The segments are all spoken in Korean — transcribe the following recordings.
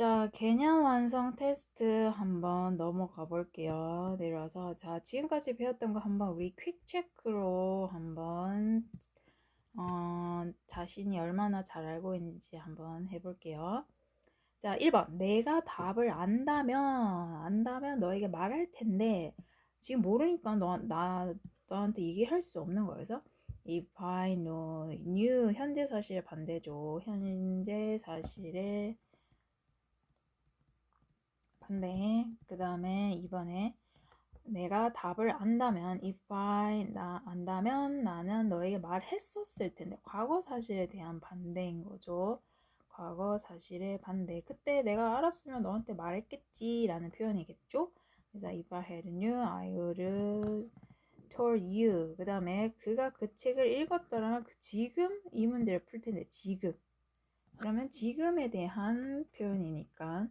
자, 개념 완성 테스트 한번 넘어가 볼게요. 내려와서. 자, 지금까지 배웠던 거 한번 우리 퀵 체크로 한번, 자신이 얼마나 잘 알고 있는지 한번 해볼게요. 자, 1번. 내가 답을 안다면 너에게 말할 텐데, 지금 모르니까 너한테 얘기할 수 없는 거예요. 그래서, if I knew, 현재 사실의 반대죠. 현재 사실의 반대. 그 다음에 이번에 내가 답을 안다면 안다면 나는 너에게 말했었을 텐데 과거 사실에 대한 반대인 거죠. 과거 사실의 반대. 그때 내가 알았으면 너한테 말했겠지 라는 표현이겠죠. 그래서 if I had knew I would told you. 그 다음에 그가 그 책을 읽었더라면 지금 이 문제를 풀 텐데 지금. 그러면 지금에 대한 표현이니까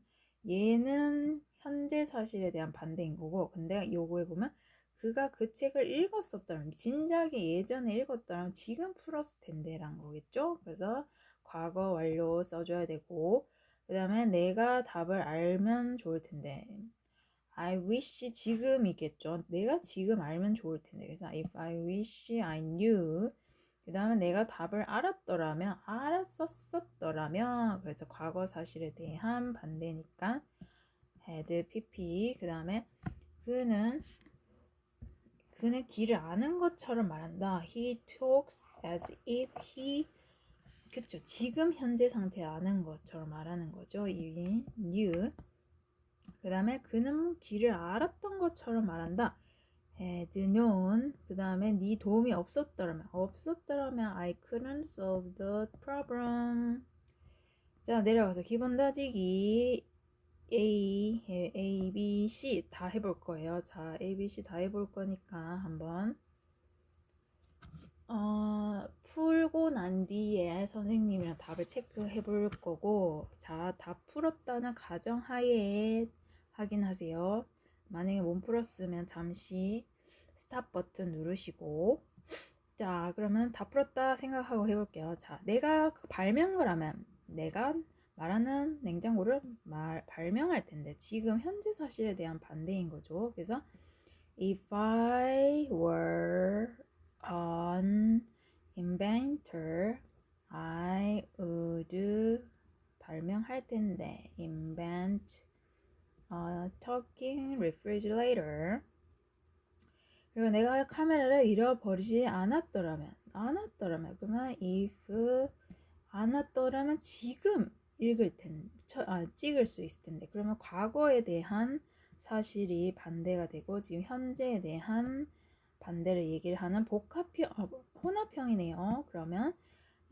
얘는 현재 사실에 대한 반대인 거고, 근데 요거에 보면 그가 그 책을 읽었었더라면, 진작에 예전에 읽었더라면 지금 풀었을 텐데 라는 거겠죠. 그래서 과거 완료 써줘야 되고, 그 다음에 내가 답을 알면 좋을 텐데, I wish 지금이겠죠. 내가 지금 알면 좋을 텐데. 그래서 if I wish I knew. 그 다음에 내가 답을 알았었더라면. 그래서 과거 사실에 대한 반대니까 had pp. 그 다음에 그는 길을 아는 것처럼 말한다. He talks as if he. 그쵸. 지금 현재 상태 아는 것처럼 말하는 거죠. 이 knew. 그 다음에 그는 길을 알았던 것처럼 말한다. had known. 그 다음에 네 도움이 없었더라면 I couldn't solve the problem. 자, 내려가서 기본 다지기 A, B, C 다 해볼 거예요. 자, A, B, C 다 해볼 거니까 한번 풀고 난 뒤에 선생님이랑 답을 체크해 볼 거고, 자, 다 풀었다는 가정하에 확인하세요. 만약에 못 풀었으면 잠시 스탑 버튼 누르시고, 자, 그러면 다 풀었다 생각하고 해볼게요. 자, 내가 발명을 하면 내가 말하는 냉장고를 발명할 텐데 지금 현재 사실에 대한 반대인 거죠. 그래서 if I were an inventor, I would 발명할 텐데 invent a talking refrigerator. 그리고 내가 카메라를 잃어버리지 않았더라면 그러면 if 않았더라면 지금 찍을 수 있을 텐데, 그러면 과거에 대한 사실이 반대가 되고 지금 현재에 대한 반대를 얘기를 하는 혼합형이네요. 그러면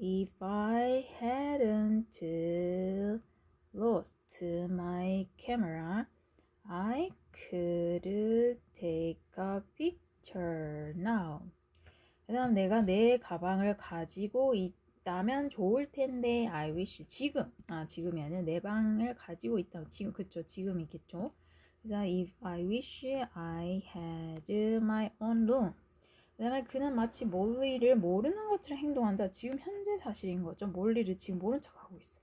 if I hadn't lost my camera, I could take a picture now. 그 다음 내가 내 가방을 가지고 있다면 좋을 텐데 I wish. 지금이 아니라 내 방을 가지고 있다면 지금. 그쵸, 지금이겠죠. 그래서 if I wish I had my own room. 그 다음에 그는 마치 몰리를 모르는 것처럼 행동한다. 지금 현재 사실인 거죠. 몰리를 지금 모른 척하고 있어.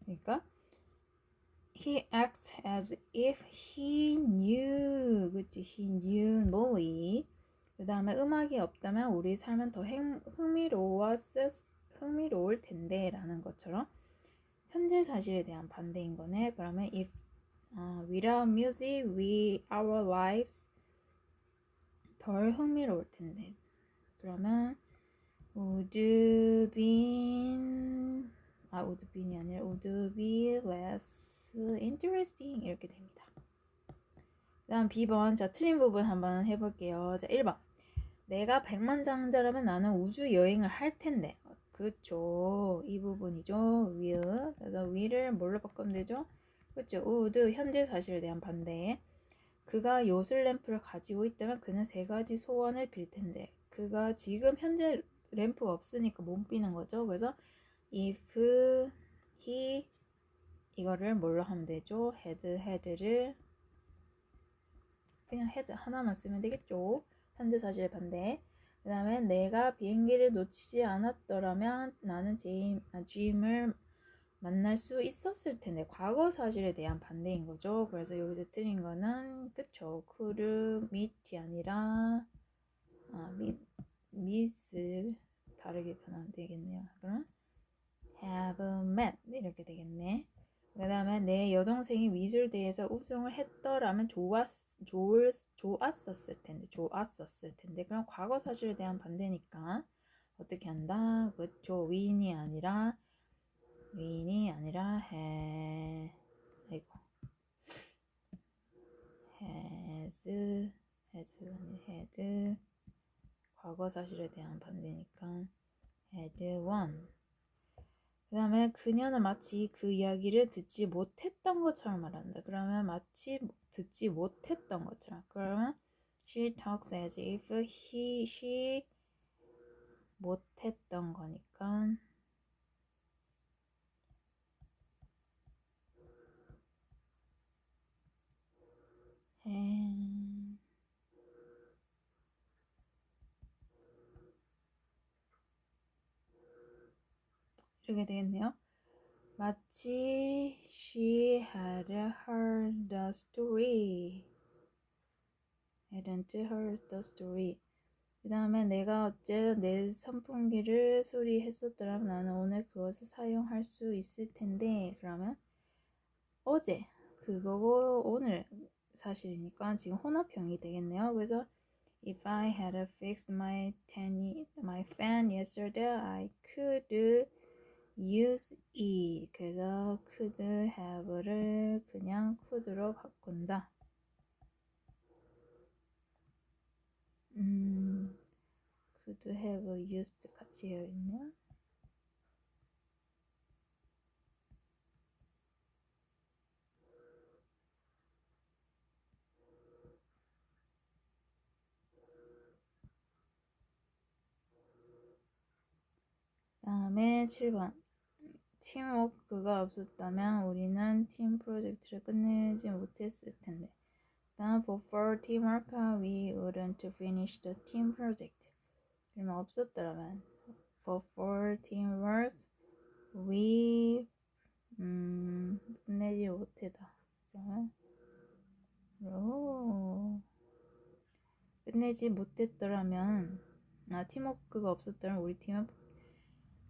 그러니까 he acts as if he knew. 그치, he knew Molly. 그 다음에 음악이 없다면 우리 삶은 더 흥미로울 텐데 라는 것처럼 현재 사실에 대한 반대인 거네. 그러면 if without music our lives 덜 흥미로울 텐데. 그러면 would been이 아니라 would be less interesting 이렇게 됩니다. 그 다음 B번. 자, 틀린 부분 한번 해볼게요. 자, 1번. 내가 백만장자라면 나는 우주 여행을 할 텐데. 그쵸. 이 부분이죠. will. 그래서 will을 뭘로 바꾸면 되죠? 그쵸. would. 현재 사실에 대한 반대. 그가 요술 램프를 가지고 있다면 그는 세 가지 소원을 빌 텐데. 그가 지금 현재 램프가 없으니까 못 비는 거죠. 그래서 if he 이거를 뭘로 하면 되죠? had를 그냥 had 하나만 쓰면 되겠죠. 현재 사실의 반대. 그 다음에 내가 비행기를 놓치지 않았더라면 나는 짐을 만날 수 있었을 텐데 과거 사실에 대한 반대인 거죠. 그래서 여기서 틀린 거는 그쵸. could meet이 아니라 miss 다르게 변하면 되겠네요. 그러면 have met 이렇게 되겠네. 그 다음에 내 여동생이 미술대회에서 우승을 했더라면 좋았었을 텐데 그럼 과거 사실에 대한 반대니까 어떻게 한다? 그쵸. win이 아니라 아이고 has가 아니라 had 과거 사실에 대한 반대니까 had won. 그 다음에 그녀는 마치 그 이야기를 듣지 못했던 것처럼 말한다. 그러면 마치 듣지 못했던 것처럼. 그러면 she talks as if she 못했던 거니까 이렇게 되겠네요. 마치 she had heard the story. hadn't heard the story. 그 다음에 내가 어째 내 선풍기를 수리했었더라면 나는 오늘 그것을 사용할 수 있을 텐데 그러면 어제 그거고 오늘 사실이니까 지금 혼합형이 되겠네요. 그래서 if I had fixed my fan yesterday, I could use it. 그래서 could have를 그냥 could로 바꾼다. could have used 같이 해야 있네요. 다음에 7번. 팀워크가 없었다면 우리는 팀 프로젝트를 끝내지 못했을 텐데. But for teamwork, we wouldn't finish the team project. 그러면 없었더라면 for teamwork, we 끝내지 못했다. 끝내지 못했더라면 팀워크가 없었더라면 우리 팀은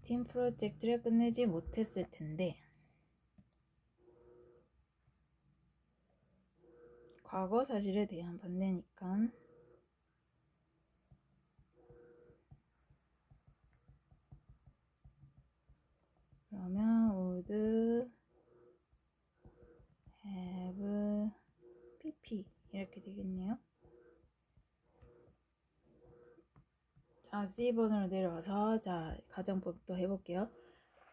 팀 프로젝트를 끝내지 못했을 텐데 과거 사실에 대한 반대니까 그러면 would have pp 이렇게 되겠네요. 자, C번으로 내려와서 자 가정법도 해볼게요.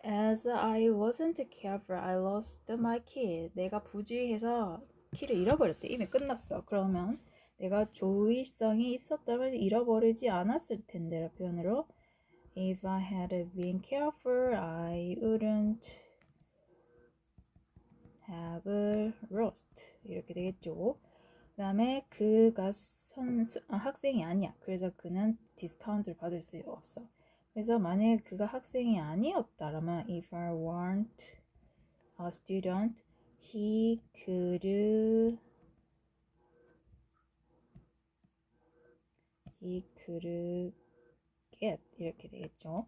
As I wasn't careful, I lost my key. 내가 부주의해서 키를 잃어버렸대. 이미 끝났어. 그러면 내가 조의성이 있었다면 잃어버리지 않았을 텐데 표현으로 If I had been careful, I wouldn't have lost. 이렇게 되겠죠. 그 다음에 그가 학생이 아니야. 그래서 그는 디스카운트를 받을 수 없어. 그래서 만약에 그가 학생이 아니었다라면 If I weren't a student, he could get 이렇게 되겠죠.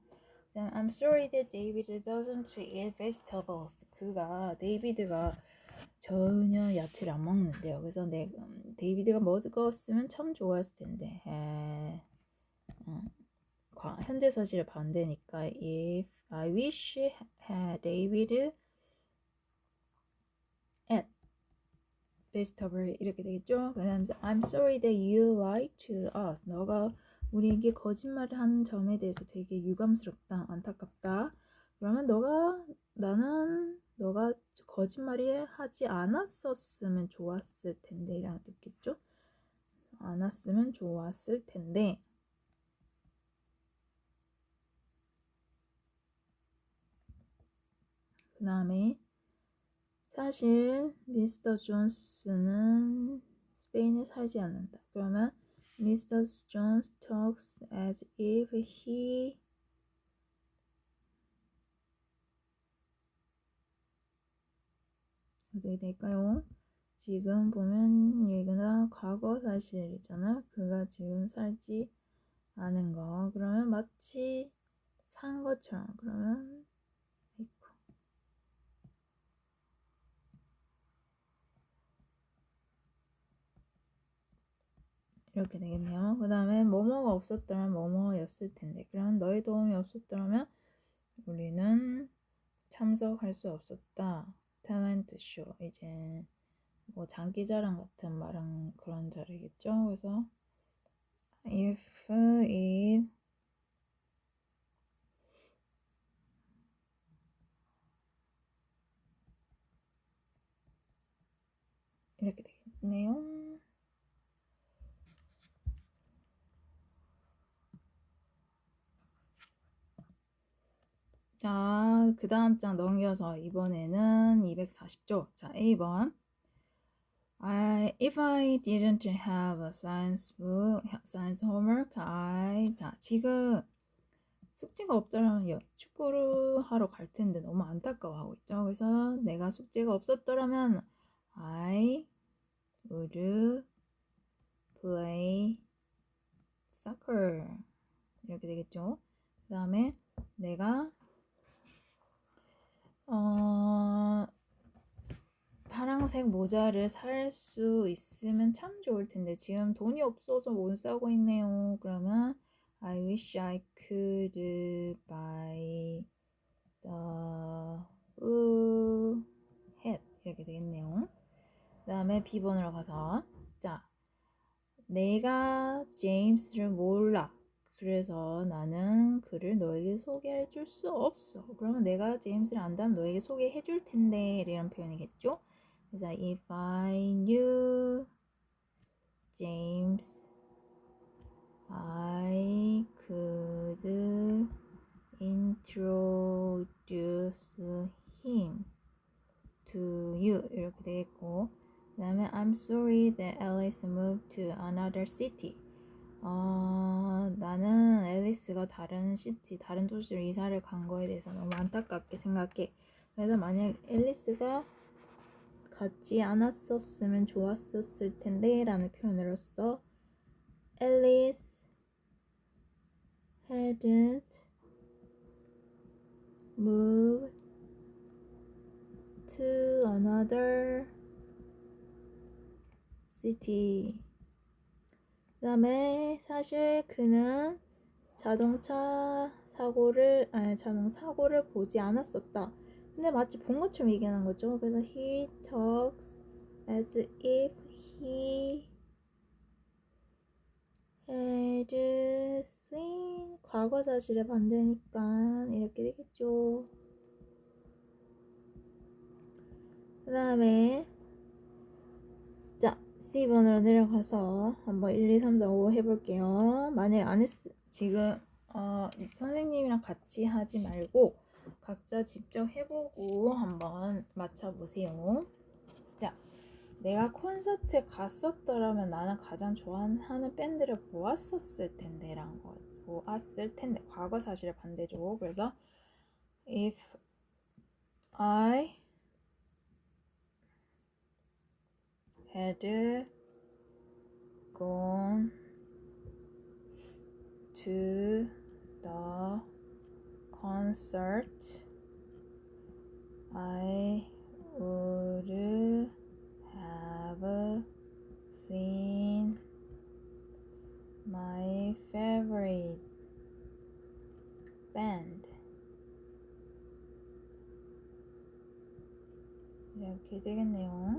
그다음 I'm sorry that David doesn't eat vegetables. 데이비드가 전혀 야채를 안 먹는데요. 그래서 데이비드가 먹었으면 참 좋아했을 텐데. 현재 사실의 반대니까 if I wish David ate vegetable 이렇게 되겠죠. 그다음 I'm sorry that you lied to us. 너가 우리에게 거짓말을 한 점에 대해서 되게 유감스럽다, 안타깝다. 그러면 너가 거짓말을 하지 않았었으면 좋았을 텐데 라고 듣겠죠. 않았으면 좋았을 텐데. 그 다음에 사실 미스터 존스는 스페인에 살지 않는다. 그러면 Mr. Jones talks as if he 어떻게 될까요? 지금 보면 얘가 과거 사실이잖아. 그가 지금 살지 않은 거. 그러면 마치 산 것처럼. 그러면 이렇게 되겠네요. 그 다음에 뭐뭐가 없었더라면 뭐뭐였을 텐데. 그럼 너의 도움이 없었더라면 우리는 참석할 수 없었다. 탤런트 쇼. 이제 뭐 장기자랑 같은 말은 그런 자리겠죠. 그래서 if it 이렇게 되겠네요. 자, 그 다음 장 넘겨서 이번에는 240조. 자, A번. If I didn't have a science book, science homework, 자, 지금 숙제가 없더라면 축구를 하러 갈 텐데 너무 안타까워하고 있죠. 그래서 내가 숙제가 없었더라면 I would play soccer. 이렇게 되겠죠. 그 다음에 내가 파란색 모자를 살 수 있으면 참 좋을 텐데 지금 돈이 없어서 못 사고 있네요. 그러면 I wish I could buy the blue hat 이렇게 되겠네요. 그 다음에 B번으로 가서 자, 내가 제임스를 몰라. 그래서 나는 그를 너에게 소개해 줄 수 없어. 그러면 내가 제임스를 안다면 너에게 소개해 줄 텐데 이런 표현이겠죠. 그래서 if I knew James, I could introduce him to you 이렇게 되겠고 그 다음에 I'm sorry that Alice moved to another city. 나는 앨리스가 다른 시티, 다른 도시로 이사를 간 거에 대해서 너무 안타깝게 생각해. 그래서 만약 앨리스가 같지 않았었으면 좋았었을 텐데 라는 표현으로써 Alice hadn't moved to another city. 그 다음에 사실 그는 자동차 사고를 보지 않았었다. 근데 마치 본 것처럼 얘기하는 거죠. 그래서 he talks as if he had seen 과거 사실의 반대니까 이렇게 되겠죠. 그 다음에 자 C번으로 내려가서 한번 1, 2, 3, 4, 5 해볼게요. 만약 안 지금 선생님이랑 같이 하지 말고 각자 직접 해보고 한번 맞춰보세요. 자, 내가 콘서트에 갔었더라면 나는 가장 좋아하는 밴드를 보았었을 텐데 라는 거 보았을 텐데 과거 사실의 반대죠. 그래서 if I had gone to the concert, I would have seen my favorite band. 이렇게 되겠네요.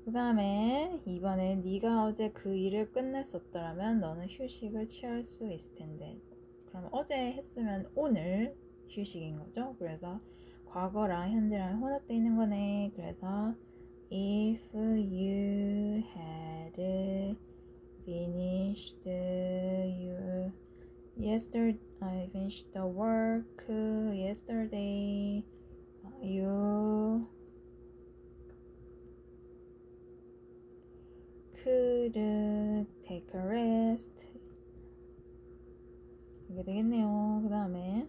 그 다음에 이번에 네가 어제 그 일을 끝냈었더라면 너는 휴식을 취할 수 있을 텐데 그럼 어제 했으면 오늘 휴식인 거죠. 그래서 과거랑 현재랑 혼합되어 있는 거네. 그래서 if you had finished your I finished the work yesterday, you could take a rest. 이게 되겠네요. 그 다음에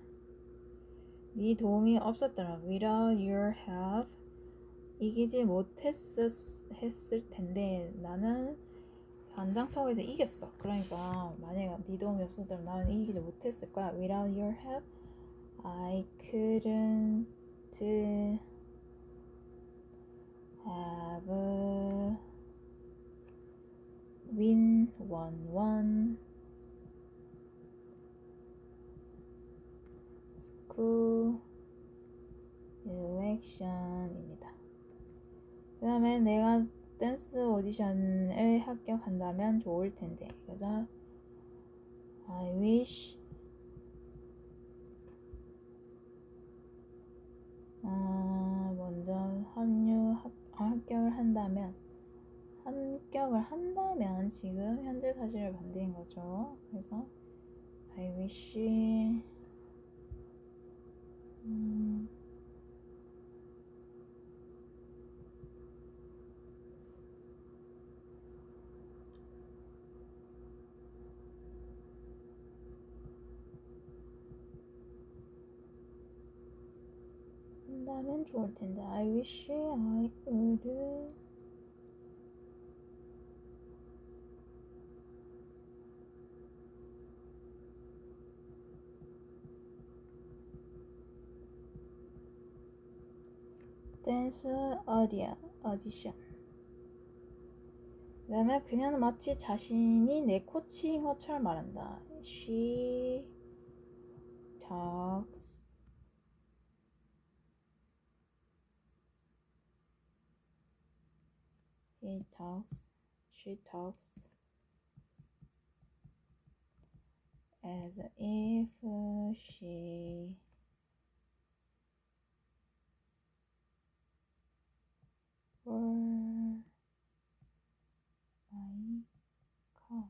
네 도움이 없었더라. Without your help, 이기지 못했을 텐데 나는 현장 속에서 이겼어. 그러니까 만약에 네 도움이 없었다면 나는 이기지 못했을 거야. Without your help, I couldn't have won school election입니다. 그 다음에 내가 댄스 오디션을 합격한다면 좋을 텐데. 그래서 I wish 먼저 합격을 한다면 지금 현재 사실을 반대인 거죠. 그래서 I wish 한다면 좋을 텐데. I wish I would 댄스 audition. 그 다음에 그녀는 마치 자신이 내 코치인 것처럼 말한다. She talks She talks as if she were my coach.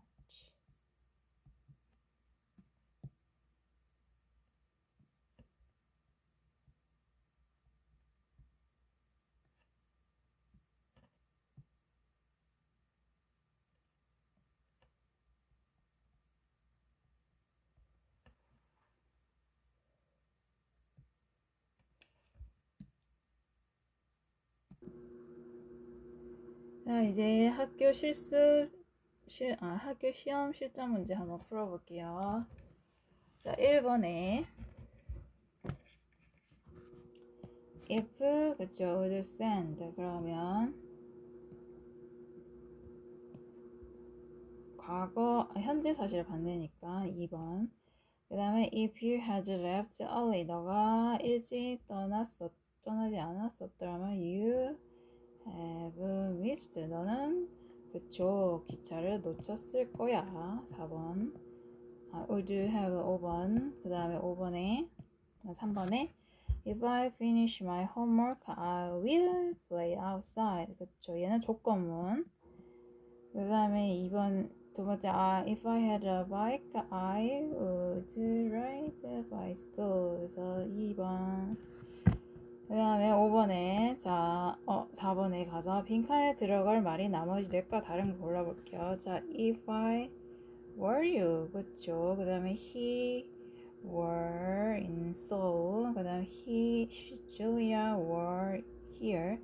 자, 이제 학교 시험 실전 문제 한번 풀어볼게요. 자, 1번에 if, 그쵸, would send. 그러면 현재 사실을 반대니까 2번. 그 다음에 if you had left early, 너가 일찍 떠나지 않았었더라면 you have missed, 너는 그쵸, 기차를 놓쳤을 거야. 4번. would have 5번. 그 다음에 3번에 if I finish my homework, I will play outside. 그쵸, 얘는 조건문. 그 다음에 2번 두 번째, if I had a bike, I would ride a bicycle. 그래서 2번. 그 다음에 5번에 4번에 가서 빈칸에 들어갈 말이 나머지 넷과 다른 거 골라볼게요. 자, if I were you, 그쵸. 그 다음에 he were in Seoul. 그 다음에 Julia were here.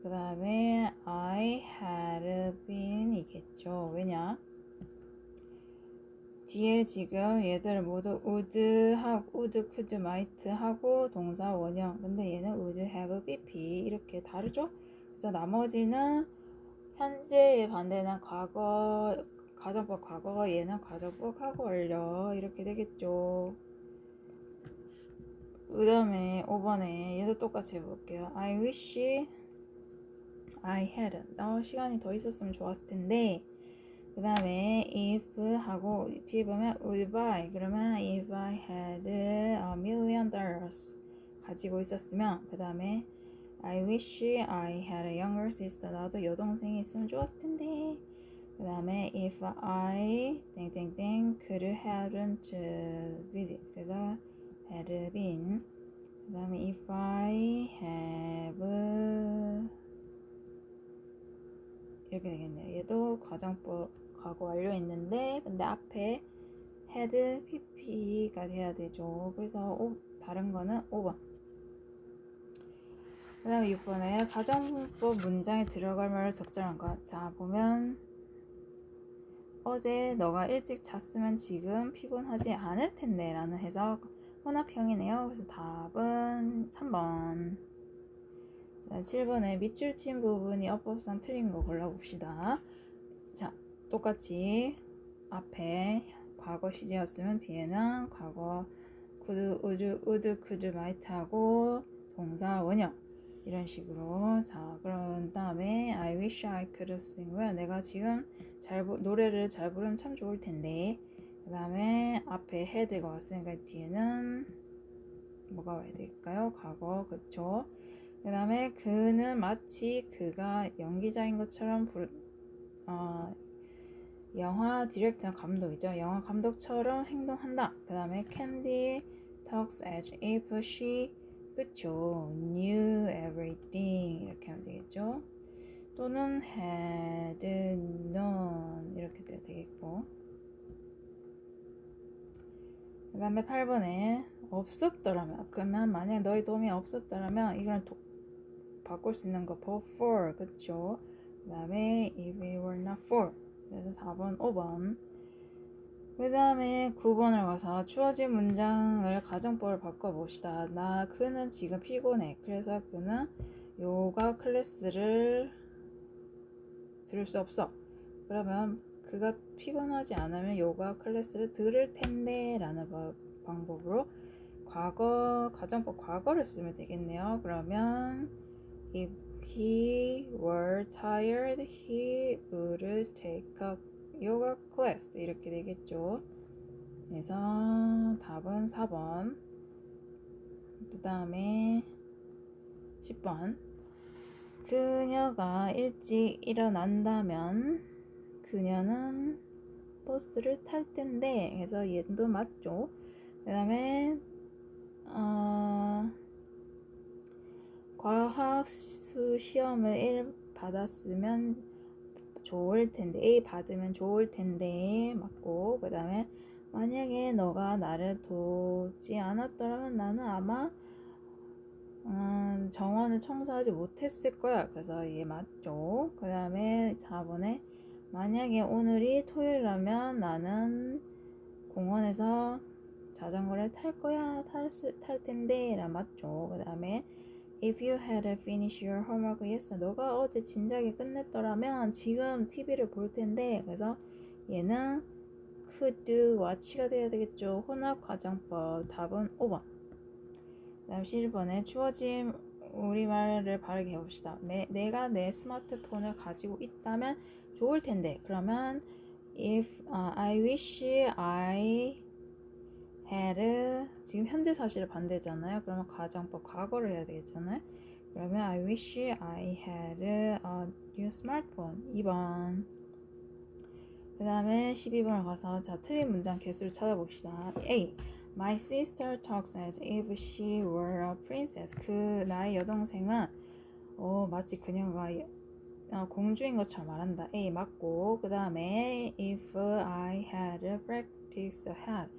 그 다음에 I had been 이겠죠. 왜냐? 뒤에 지금 얘들 모두 would, could, might 하고 동사 원형. 근데 얘는 would, have, BP 이렇게 다르죠? 그래서 나머지는 현재의 반대는 과거, 가정법 과거, 얘는 가정법 과거 완료 이렇게 되겠죠. 그 다음에 5번에 얘도 똑같이 해볼게요. I wish I had. 시간이 더 있었으면 좋았을 텐데. 그 다음에 if 하고 뒤에 보면 would buy. 그러면 if I had $1,000,000 가지고 있었으면, 그 다음에 I wish I had a younger sister. 나도 여동생이 있으면 좋았을 텐데. 그 다음에 if I 땡땡땡 could haven't visit. 그래서 had been. 그 다음에 if I have 이렇게 되겠네요. 얘도 과거 완료했는데 근데 앞에 had pp가 돼야 되죠. 그래서 다른 거는 5번. 그 그 다음에 6번에 가정법 문장에 들어갈 말을 적절한 것. 자, 보면 어제 너가 일찍 잤으면 지금 피곤하지 않을 텐데 라는 해석 혼합형이네요. 그래서 답은 3번. 7번에 밑줄 친 부분이 어법상 틀린 거 골라봅시다. 자, 똑같이 앞에 과거 시제였으면 뒤에는 과거 could, could, might 하고 동사 원형 이런 식으로. 자, 그런 다음에 I wish I could sing well. 내가 지금 노래를 잘 부르면 참 좋을 텐데. 그 다음에 앞에 had가 왔으니까 뒤에는 뭐가 와야 될까요? 과거, 그쵸? 그 다음에 그는 마치 그가 연기자인 것처럼 영화 디렉터 감독이죠. 영화 감독처럼 행동한다. 그 다음에 Candy talks as if she 그쵸? knew everything 이렇게 하면 되겠죠. 또는 had known 이렇게 돼야 되겠고. 그 다음에 8번에 없었더라면, 그러면 만약 너의 도움이 없었더라면 이거는 바꿀 수 있는 거 for 그쵸? 그 다음에 if it were not for, 그래서 4번 5번. 그 다음에 9번을 가서 주어진 문장을 가정법을 바꿔봅시다. 그는 지금 피곤해. 그래서 그는 요가 클래스를 들을 수 없어. 그러면 그가 피곤하지 않으면 요가 클래스를 들을 텐데 라는 방법으로 가정법 과거를 쓰면 되겠네요. 그러면 if he were tired, he would take a yoga class 이렇게 되겠죠. 그래서 답은 4번. 그 다음에 10번. 그녀가 일찍 일어난다면 그녀는 버스를 탈 텐데. 그래서 얘도 맞죠. 그 다음에 과학수 시험을 1 받았으면 좋을 텐데, A 받으면 좋을 텐데 맞고. 그 다음에 만약에 너가 나를 돕지 않았더라면 나는 아마 정원을 청소하지 못했을 거야. 그래서 얘 맞죠. 그 다음에 4번에 만약에 오늘이 토요일이라면 나는 공원에서 자전거를 탈 거야. 탈 텐데 라 맞죠. 그 다음에 If you had finished your homework yesterday, 너가 어제 진작에 끝냈더라면 지금 TV를 볼 텐데. 그래서 얘는 could watch가 돼야 되겠죠. 혼합 가정법. 답은 5번. 그 다음 11번에 주어진 우리말을 바르게 해봅시다. 내가 내 스마트폰을 가지고 있다면 좋을 텐데. 그러면 if I wish I had, 지금 현재 사실을 반대잖아요. 그러면 가정법 과거를 해야 되겠잖아요. 그러면 I wish I had a new smartphone. 2번. 그 다음에 12번을 가서 자, 틀린 문장 개수를 찾아봅시다. A. My sister talks as if she were a princess. 나의 여동생은 마치 그녀가 공주인 것처럼 말한다. A 맞고. 그 다음에 if I had practiced hard,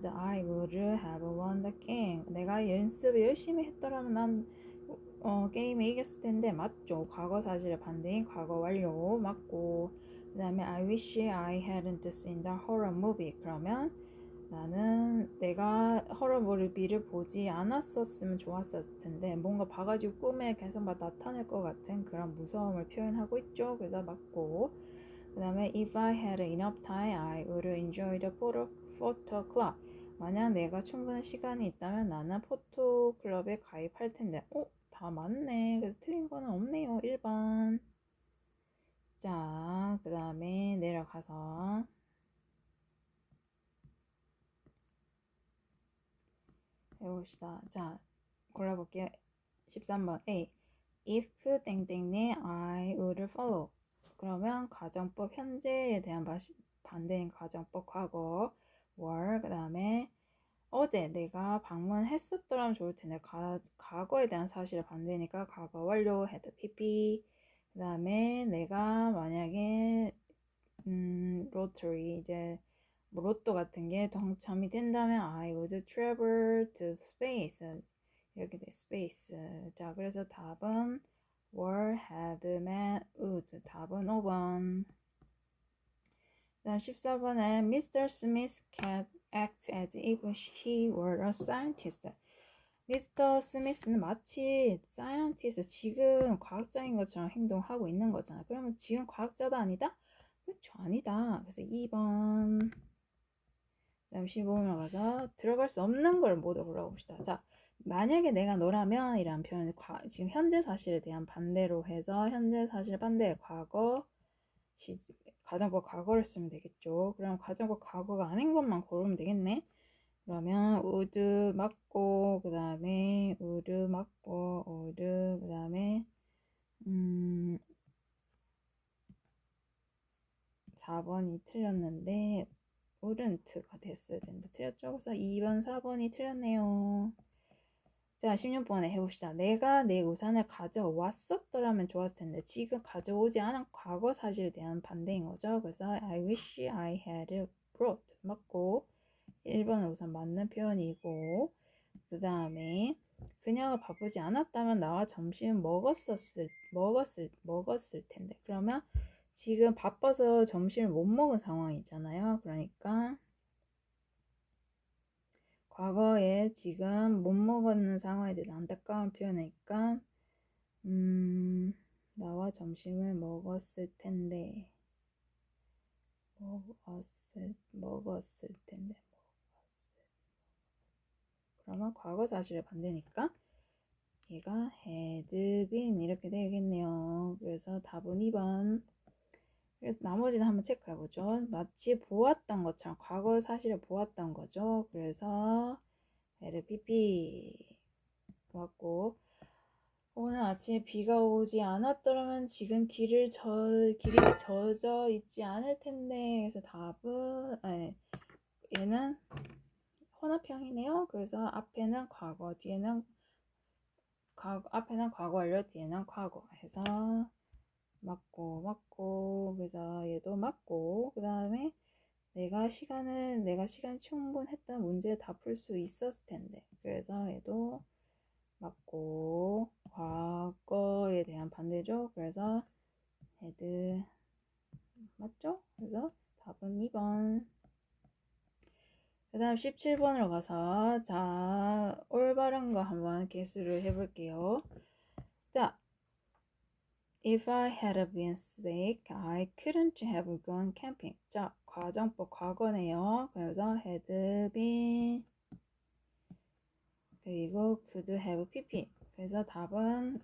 I would have won the game. 내가 연습을 열심히 했더라면 난 게임에 이겼을 텐데 맞죠. 과거 사실의 반대인 과거 완료 맞고. 그 다음에 I wish I hadn't seen the horror movie. 그러면 나는 내가 horror movie를 보지 않았었으면 좋았을 텐데 뭔가 봐가지고 꿈에 계속 막 나타날 것 같은 그런 무서움을 표현하고 있죠. 그래서 맞고. 그 다음에 if I had enough time, I would enjoy the photo club. 만약 내가 충분한 시간이 있다면 나는 포토 클럽에 가입할 텐데. 다 맞네. 그래서 틀린 거는 없네요. 1번. 자, 그 다음에 내려가서 해봅시다. 자, 골라볼게요. 13번 A. If 땡땡네 I would follow. 그러면 가정법 현재에 대한 반대인 가정법 과거 were. 그 다음에 어제 내가 방문했었더라면 좋을 텐데 과거에 대한 사실을 반대니까 과거 완료 had pp. 그 다음에 내가 만약에 로터리 이제 뭐 로또 같은 게 당첨이 된다면 I would travel to space. 이렇게 돼. 스페이스. 자, 그래서 답은 were, had, met, would. 답은 5번. 그다음 14번에 Mr. Smith can act as if he were a scientist. 미스터 스미스는 마치 사이언티스트, 지금 과학자인 것처럼 행동하고 있는 거잖아. 그러면 지금 과학자다 아니다? 그쵸, 아니다. 그래서 2번. 그다음 15번으로 가서 들어갈 수 없는 걸 모두 골라봅시다. 자, 만약에 내가 너라면 이란 표현을 지금 현재 사실에 대한 반대로 해서 현재 사실 반대 과거 가정법 과거를 쓰면 되겠죠. 그럼 가정법 과거가 아닌 것만 고르면 되겠네. 그러면 would 맞고 그 다음에 would 맞고 would 그 다음에 4번이 틀렸는데 wouldn't가 됐어야 되는데 틀렸죠. 그래서 2번 4번이 틀렸네요. 자, 16번에 해봅시다. 내가 내 우산을 가져왔었더라면 좋았을 텐데 지금 가져오지 않은 과거 사실에 대한 반대인 거죠. 그래서 I wish I had brought 맞고 1번은 우선 맞는 표현이고, 그 다음에 그녀가 바쁘지 않았다면 나와 점심 먹었을 텐데. 그러면 지금 바빠서 점심을 못 먹은 상황이잖아요. 그러니까 과거에 지금 못 먹었는 상황에 대해서 안타까운 표현이니까 나와 점심을 먹었을 텐데. 먹었을 텐데. 그러면 과거 사실의 반대니까 얘가 had been 이렇게 되겠네요. 그래서 답은 2번. 그래서 나머지는 한번 체크해보죠. 마치 보았던 것처럼 과거 사실을 보았던 거죠. 그래서 LPP 맞고, 오늘 아침에 비가 오지 않았더라면 지금 길이 젖어 있지 않을 텐데. 그래서 답은 얘는 혼합형이네요. 그래서 앞에는 과거, 뒤에는 앞에는 과거 완료, 뒤에는 과거 해서 맞고 그래서 얘도 맞고, 그 다음에 내가 시간 충분했던 문제 다 풀 수 있었을 텐데. 그래서 얘도 맞고, 과거에 대한 반대죠. 그래서 had 맞죠? 그래서 답은 2번. 그 다음 17번으로 가서 자, 올바른 거 한번 개수를 해볼게요. 자, If I had been sick, I couldn't have gone camping. 자, 과정법 과거네요. 그래서 had been 그리고 could have pp. 그래서 답은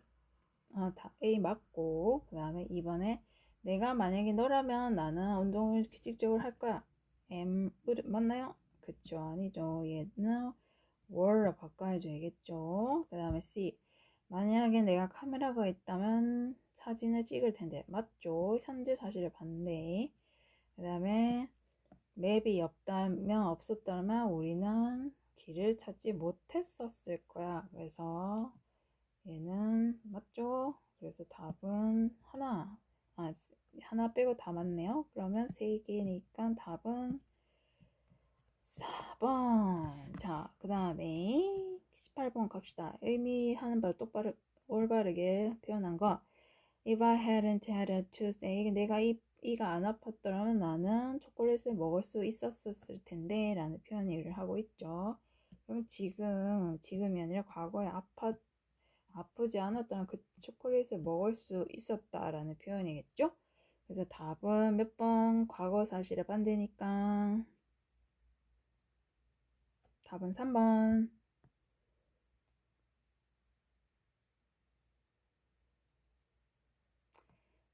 A 맞고, 그 다음에 2번에 내가 만약에 너라면 나는 운동을 규칙적으로 할 거야. M 맞나요? 그쵸, 아니죠. 얘는 were로 바꿔줘야겠죠. 그 다음에 C 만약에 내가 카메라가 있다면 사진을 찍을 텐데. 맞죠? 현재 사실을 반대. 그 다음에 맵이 없었다면 우리는 길을 찾지 못했었을 거야. 그래서 얘는 맞죠? 그래서 답은 하나 빼고 다 맞네요. 그러면 3개니까 답은 4번. 자, 그 다음에 18번 갑시다. 의미하는 바를 똑바로 올바르게 표현한 거. If I hadn't had a toothache, 내가 이가 안 아팠더라면 나는 초콜릿을 먹을 수 있었을 텐데 라는 표현을 하고 있죠. 그럼 지금이 아니라 과거에 아프지 않았다면 그 초콜릿을 먹을 수 있었다라는 표현이겠죠? 그래서 답은 몇 번? 과거 사실의 반대니까 답은 3번.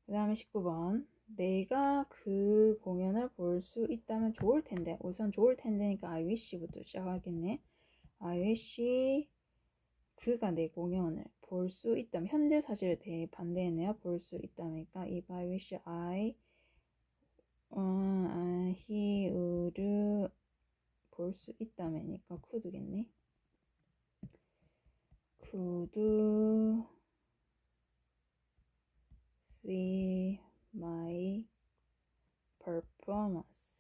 그 다음에 19번. 내가 그 공연을 볼 수 있다면 좋을 텐데. 우선 좋을 텐데니까 I wish부터 시작하겠네. I wish 그가 내 공연을 볼 수 있다면 현재 사실에 대해 반대했네요. 볼 수 있다니까 if I wish he would 볼 수 있다면이니까 could겠네. could see my performance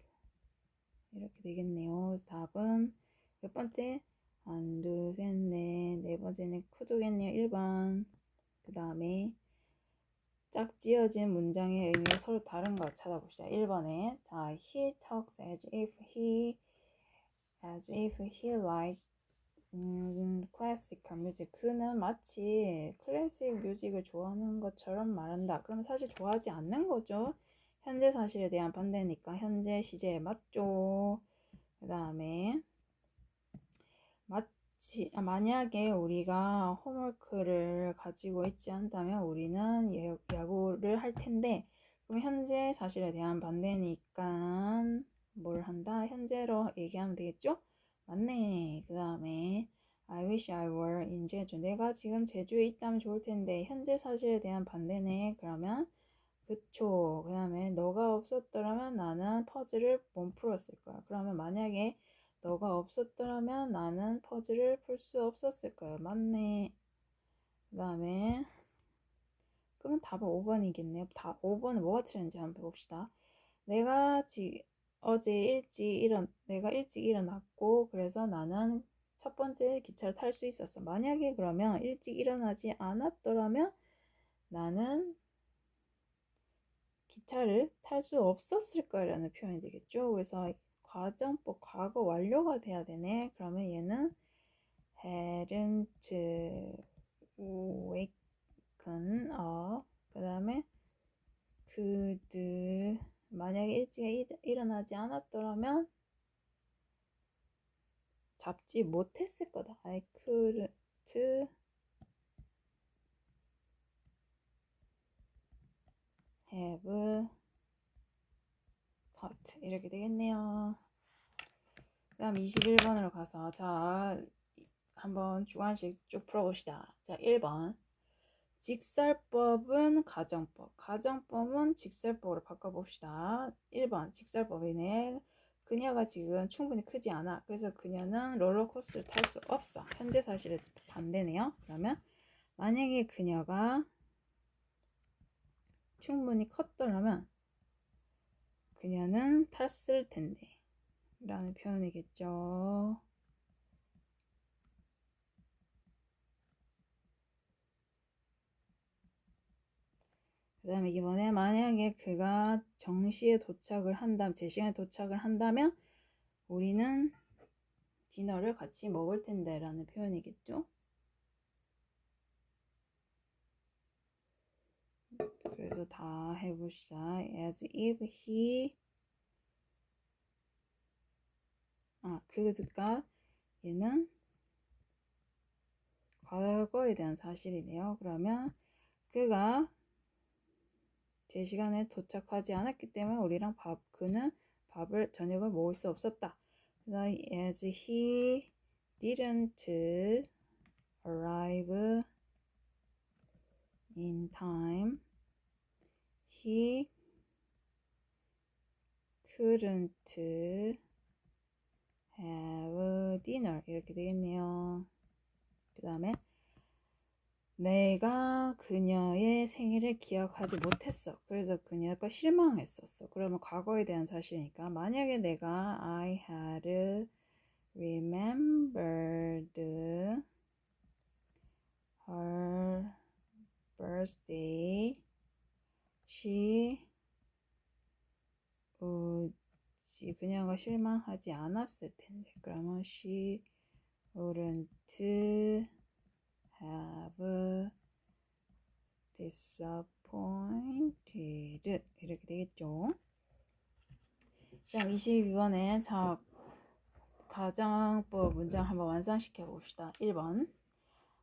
이렇게 되겠네요. 답은 몇 번째? 한, 둘, 셋, 넷. 네 번째는 could겠네요. 1번. 그 다음에 짝지어진 문장의 의미가 서로 다른 거 찾아봅시다. 1번에 자, he talks as if he liked classical music. 그는 마치 클래식 뮤직을 좋아하는 것처럼 말한다. 그럼 사실 좋아하지 않는 거죠. 현재 사실에 대한 반대니까 현재 시제에 맞죠. 그 다음에 만약에 우리가 홈워크를 가지고 있지 않다면 우리는 야구를 할 텐데, 그럼 현재 사실에 대한 반대니까 뭘 한다? 현재로 얘기하면 되겠죠? 맞네. 그 다음에 I wish I were in 제주. 내가 지금 제주에 있다면 좋을 텐데 현재 사실에 대한 반대네. 그러면 그쵸. 그 다음에 너가 없었더라면 나는 퍼즐을 못 풀었을 거야. 그러면 만약에 너가 없었더라면 나는 퍼즐을 풀 수 없었을 거야. 맞네. 그 다음에 그러면 답은 5번이겠네요. 5번은 뭐가 틀렸는지 한번 봅시다. 내가 내가 일찍 일어났고 그래서 나는 첫 번째 기차를 탈 수 있었어. 만약에 그러면 일찍 일어나지 않았더라면 나는 기차를 탈 수 없었을 거라는 표현이 되겠죠. 그래서 과정법 과거 완료가 돼야 되네. 그러면 얘는 hadn't waken up. 그 다음에 could 만약에 일찍 일어나지 않았더라면 잡지 못했을 거다. I couldn't have caught. 이렇게 되겠네요. 그 다음 21번으로 가서 자 한번 주관식 쭉 풀어봅시다. 자 1번 직설법은 가정법, 가정법은 직설법으로 바꿔봅시다. 1번 직설법이네. 그녀가 지금 충분히 크지 않아. 그래서 그녀는 롤러코스터를 탈 수 없어. 현재 사실에 반대네요. 그러면 만약에 그녀가 충분히 컸더라면 그녀는 탔을 텐데 라는 표현이겠죠. 그 다음에 이번에 만약에 그가 정시에 도착을 한다면, 제 시간에 도착을 한다면 우리는 디너를 같이 먹을 텐데 라는 표현이겠죠. 그래서 다 해봅시다. As if he 그가 얘는 과거에 대한 사실이네요. 그러면 그가 제 시간에 도착하지 않았기 때문에 그는 저녁을 먹을 수 없었다. As he didn't arrive in time, he couldn't have dinner. 이렇게 되겠네요. 그 다음에 내가 그녀의 생일을 기억하지 못했어. 그래서 그녀가 실망했었어. 그러면 과거에 대한 사실이니까 만약에 내가 I had remembered her birthday, 그녀가 실망하지 않았을 텐데. 그러면 she wouldn't have disappointed. 이렇게 되겠죠. 그다음 22번에 자 가정법 문장 한번 완성시켜 봅시다. 1번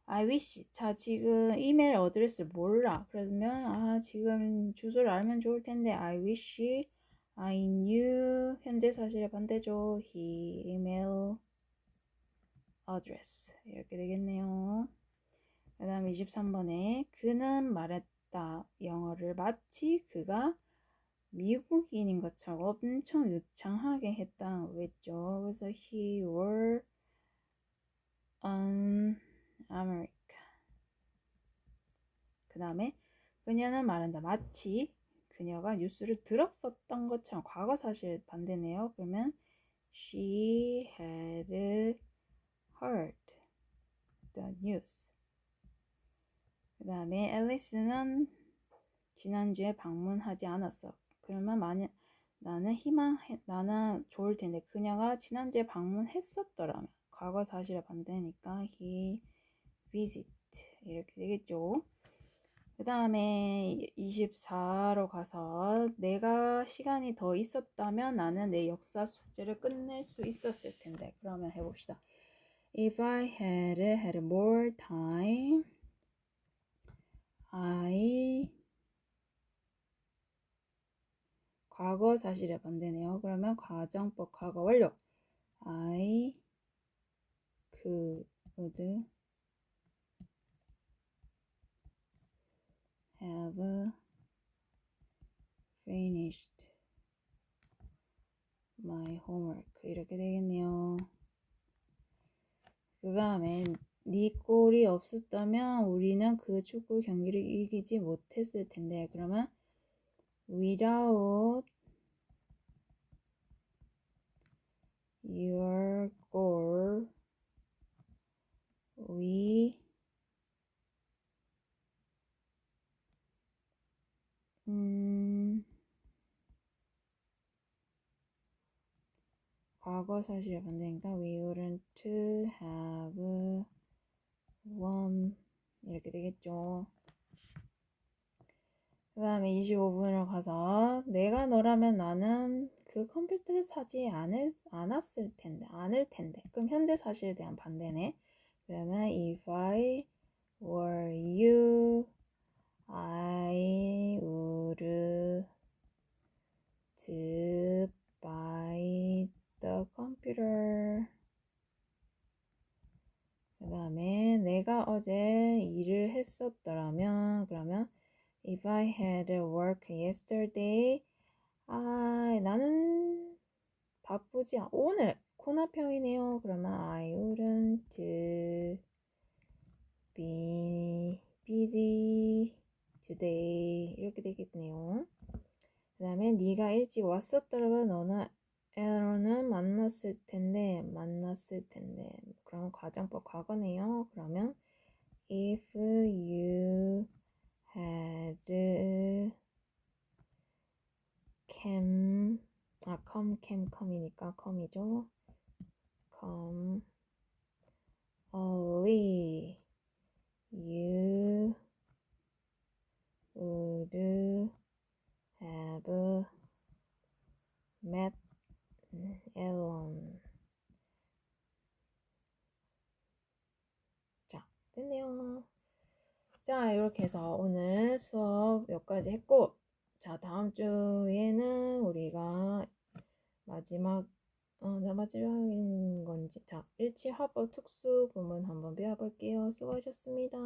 I wish. 자 지금 이메일 어드레스를 몰라. 그러면 지금 주소를 알면 좋을 텐데 I wish I knew. 현재 사실의 반대죠. He email address. 이렇게 되겠네요. 그 다음 23번에 그는 말했다. 영어를 마치 그가 미국인인 것처럼 엄청 유창하게 했다는 거겠죠. 그래서 he were an American. 그 다음에 그녀는 말한다. 마치 그녀가 뉴스를 들었었던 것처럼 과거 사실 반대네요. 그러면 she had heard the news. 그 다음에 앨리스는 지난주에 방문하지 않았어. 그러면 만약 나는 좋을 텐데 그녀가 지난주에 방문했었더라면 과거 사실에 반대니까 he visit 이렇게 되겠죠. 그 다음에 24로 가서 내가 시간이 더 있었다면 나는 내 역사 숙제를 끝낼 수 있었을 텐데. 그러면 해봅시다. If I had more time, I 과거 사실에 반대네요. 그러면 가정법 과거 완료. I could have finished my homework. 이렇게 되겠네요. 그 다음에 네 골이 없었다면 우리는 그 축구 경기를 이기지 못했을 텐데. 그러면 without your goal, we 과거 사실에 반대니까 we wouldn't have won 이렇게 되겠죠. 그 다음에 25분으로 가서 내가 너라면 나는 그 컴퓨터를 사지 않을 텐데. 그럼 현재 사실에 대한 반대네. 그러면 if I were you, I would buy the computer. 그 다음에 내가 어제 일을 했었더라면 그러면 if I had work yesterday, 나는 바쁘지 오늘 코나평이네요. 그러면 I wouldn't be busy today 이렇게 되겠네요. 그 다음에 네가 일찍 왔었더라면 너는 에러는 만났을 텐데 그럼 과정법 과거네요. 그러면 if you had come이니까 come이죠. come early, you would have met Ellen. 자, 됐네요. 자, 이렇게 해서 오늘 수업 여기까지 했고, 자, 다음 주에는 우리가 마지막인 건지, 자, 일치화법 특수 구문 한번 배워볼게요. 수고하셨습니다.